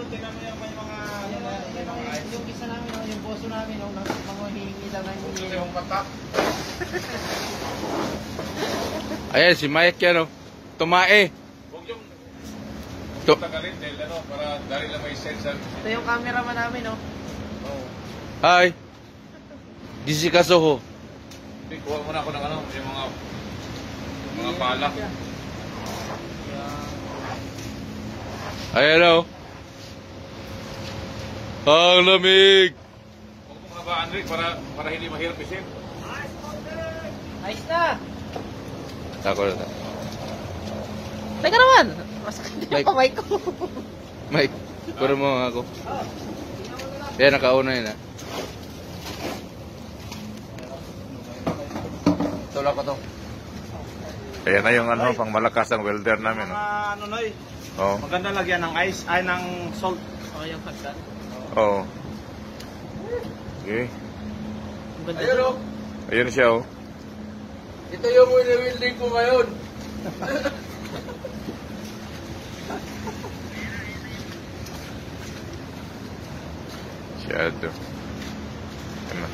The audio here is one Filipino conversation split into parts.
tingnan mo yung may mga... Yung isa namin, yung boso namin, mga hihingi lang ng Gusto yung patak. Ayan, si Mike yan, oh. Tumae. Huwag yung... To tagalin dahil ano, para dahil lang may sense. Ito yung cameraman namin, no? Oo. Hi. Jessica Soho. Hindi, kuha muna ako ng ano, yung mga palak. Ayan, oh. Ang lamig. Huwag mong habaan, Rick, para hindi mahirap isin. Ayos na! Tako na. Teka naman! Masakit yung Mike. kamay ko. Mike, puro mo ako. Yan, nakauna yun, ha. Tulak ko to. Ayan na yung ano, pang malakas ang welder namin. Mga ano, Noy, Oh. maganda lagyan ng ice, ay ng salt. O, yung hagdan. Oh. Okay. Ang ganda Ayun, dun. oh. Ayun siya, oh. Ito yung wini-wielding ko ngayon. Siyado. Ano?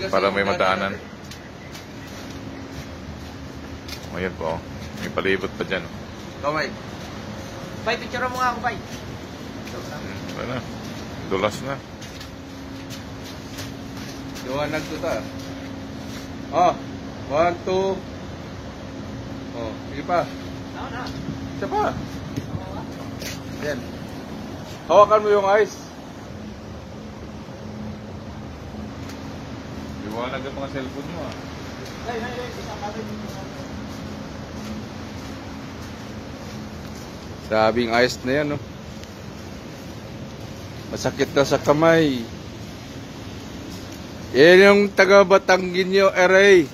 Para may madaanan. O, yan po, oh. May palibot pa dyan. Kamay. Bay, picture mo nga ako, Bay. Ano? Dulas na. Liwanag to ta. Oh, 1, 2. Oh, sige pa. Ako na. Isa pa. Ayan. Hawakan mo yung ice. Liwanag ang mga cellphone nyo, ah. Isang kamay. Sabing ayos na yan, no? Masakit na sa kamay. Yan yung taga Batangginyo RA.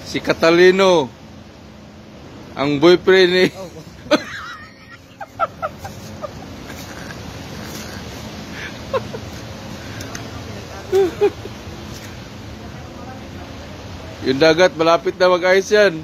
Si Catalino. Ang boyfriend ni... Yung dagat, malapit na mag-ayos yan.